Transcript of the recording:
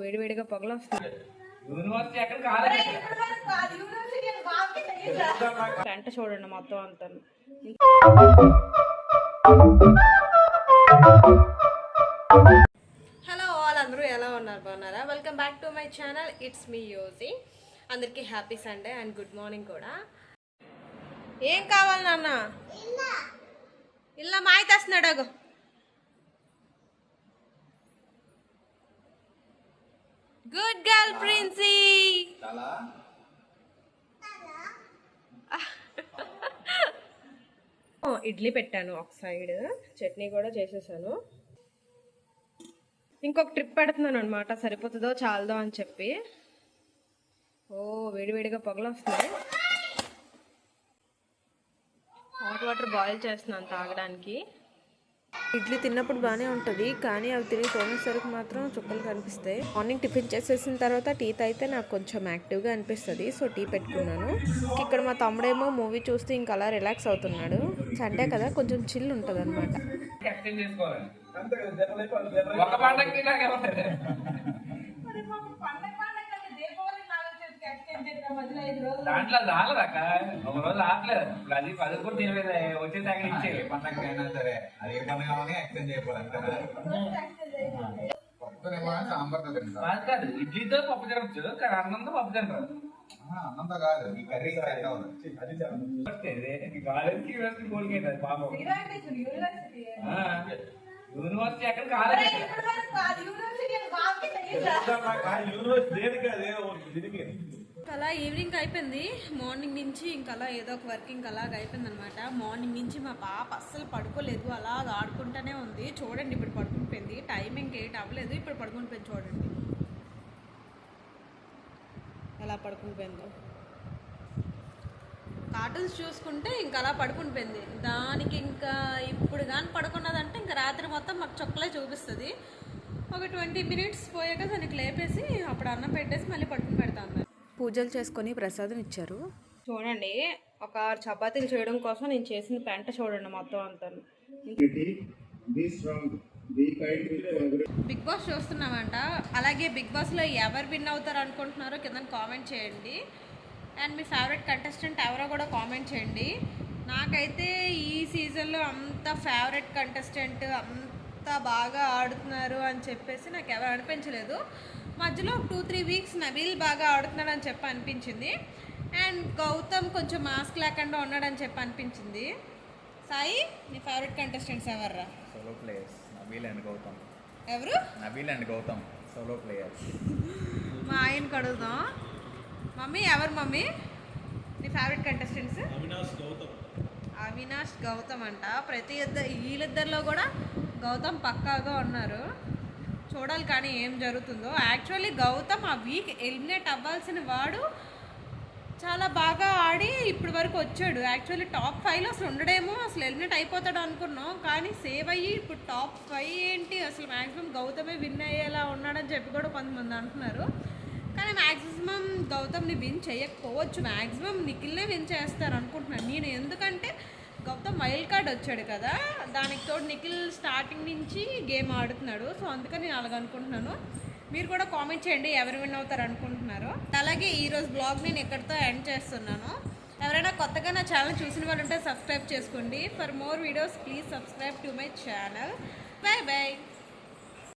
వేడివేడిగా పొగలు వస్తుంది. పెంట చూడండి మొత్తం అంతా. హలో ఆల్, అందరూ ఎలా ఉన్నారు? బాగున్నారా? Welcome back to my channel. It's me Yoji. అందరికీ happy Sunday and good morning కూడా. ఏం కావాలి నాన్న? ఇలా మాయ తెస్తున్నాడు. అగో గుడ్ గర్ల్ ప్రిన్సీ. ఇడ్లీ పెట్టాను ఒక సైడ్, చట్నీ కూడా చేసేసాను. ఇంకొక ట్రిప్ పెడుతున్నాను అనమాట, సరిపోతుందో చాలదో అని చెప్పి. ఓ వేడివేడిగా పొగలు వస్తున్నాయి. హాట్ వాటర్ బాయిల్ చేస్తున్నాను తాగడానికి. ఇడ్లీ తిన్నప్పుడు బాగానే ఉంటుంది, కానీ అవి తిరిగి తోమేసరికి మాత్రం చుక్కలు కనిపిస్తాయి. మార్నింగ్ టిఫిన్ చేసేసిన తర్వాత టీ తాగితే నాకు కొంచెం యాక్టివ్గా అనిపిస్తుంది, సో టీ పెట్టుకున్నాను. ఇక్కడ మా తమ్ముడేమో మూవీ చూస్తే ఇంకా అలా రిలాక్స్ అవుతున్నాడు. సండే కదా, కొంచెం చిల్ ఉంటుంది అనమాట. దాంట్లో రాలేదక్క, ఒక రోజు రావట్లేదు. అది 10 కూడా తినలేదు, వచ్చే తగ్గ ఇచ్చే పండగైనా సరే అది ఏ పండుగ ఎక్స్చేంజ్ అయిపోవాలి. కాదు, ఇడ్లీతో పప్పు తినవచ్చు, కానీ అన్నంతో పప్పు తింటారు. అన్నంతో కాదు, ఈ కర్రీ కోలికైంది అది పాపం. యూనివర్సిటీ ఎక్కడ కాలేదు. అలా ఈవినింగ్ అయిపోయింది. మార్నింగ్ నుంచి ఇంకా అలా ఏదో ఒక వర్కింగ్ అలాగ అయిపోయింది అనమాట. మార్నింగ్ నుంచి మా పాప అస్సలు పడుకోలేదు, అలాగ ఆడుకుంటూనే ఉంది. చూడండి, ఇప్పుడు పడుకుంటుంది. టైమింగ్ 8 అవ్వలేదు, ఇప్పుడు పడుకుంటుంది. చూడండి ఎలా పడుకుంటుందో. కార్టూన్స్ చూసుకుంటే ఇంకా అలా పడుకుంటుంది. దానికి ఇంకా ఇప్పుడు కానీ పడుకున్నదంటే ఇంకా రాత్రి మొత్తం మాకు చొక్కలే చూపిస్తుంది. ఒక 20 మినిట్స్ పోయాక దానికి లేపేసి అప్పుడు అన్నం పెట్టేసి మళ్ళీ పడుకుని పెడతాను. పూజలు చేసుకొని ప్రసాదం ఇచ్చారు. చూడండి, ఒక 6 చపాతీలు చేయడం కోసం నేను చేసిన పెంట చూడండి మొత్తం అంతా. బిగ్ బాస్ చూస్తున్నామంట. అలాగే బిగ్ బాస్లో ఎవరు విన్ అవుతారు అనుకుంటున్నారో కింద కామెంట్ చేయండి. అండ్ మీ ఫేవరెట్ కంటెస్టెంట్ ఎవరో కూడా కామెంట్ చేయండి. నాకైతే ఈ సీజన్లో అంత ఫేవరెట్ కంటెస్టెంట్ అంత బాగా ఆడుతున్నారు అని చెప్పేసి నాకు ఎవరు అనిపించలేదు. మధ్యలో 2-3 వీక్స్ నబీల్ బాగా ఆడుతున్నాడు అని చెప్పి అనిపించింది. అండ్ గౌతమ్ కొంచెం మాస్క్ లేకుండా ఉన్నాడని చెప్పి అనిపించింది. సాయి, నీ ఫేవరెట్ కంటెస్టెంట్స్ ఎవర్రా? Solo players Nabeel and Gautam. ఎవరు? Nabeel and Gautam solo players. మా ఆయనకు అడుగుదాం. మమ్మీ, ఎవరు మమ్మీ నీ ఫేవరెట్ కంటెస్టెంట్స్? అవినాష్ గౌతమ్ అంట. వీళ్ళిద్దరిలో కూడా గౌతమ్ పక్కాగా ఉన్నారు. చూడాలి కానీ ఏం జరుగుతుందో. యాక్చువల్లీ గౌతమ్ ఆ వీక్ ఎలిమినేట్ అవ్వాల్సిన వాడు చాలా బాగా ఆడి ఇప్పటి వరకు వచ్చాడు. యాక్చువల్లీ టాప్ 5లో అసలు ఉండడేమో, అసలు ఎలిమినేట్ అయిపోతాడు అనుకున్నాం. కానీ సేవ్ అయ్యి ఇప్పుడు టాప్ 5 ఏంటి, అసలు మ్యాక్సిమం గౌతమే విన్ అయ్యేలా ఉన్నాడని చెప్పి కూడా కొంతమంది అంటున్నారు. కానీ మ్యాక్సిమం గౌతమ్ని విన్ చేయకపోవచ్చు, మ్యాక్సిమం నిఖిల్నే విన్ చేస్తారు అనుకుంటున్నాను నేను. ఎందుకంటే గౌతమ్ వైల్డ్ కార్డ్ వచ్చాడు కదా, దానికి తోడు నిఖిల్ స్టార్టింగ్ నుంచి గేమ్ ఆడుతున్నాడు. సో అందుకని నేను అలాగ అనుకుంటున్నాను. మీరు కూడా కామెంట్ చేయండి ఎవరు విన్ అవుతారు అనుకుంటున్నారో. అలాగే ఈరోజు బ్లాగ్ నేను ఎక్కడితో ఎండ్ చేస్తున్నాను. ఎవరైనా కొత్తగా నా ఛానల్ చూసిన వాళ్ళు ఉంటే సబ్స్క్రైబ్ చేసుకోండి. For more videos please subscribe to my channel. By by.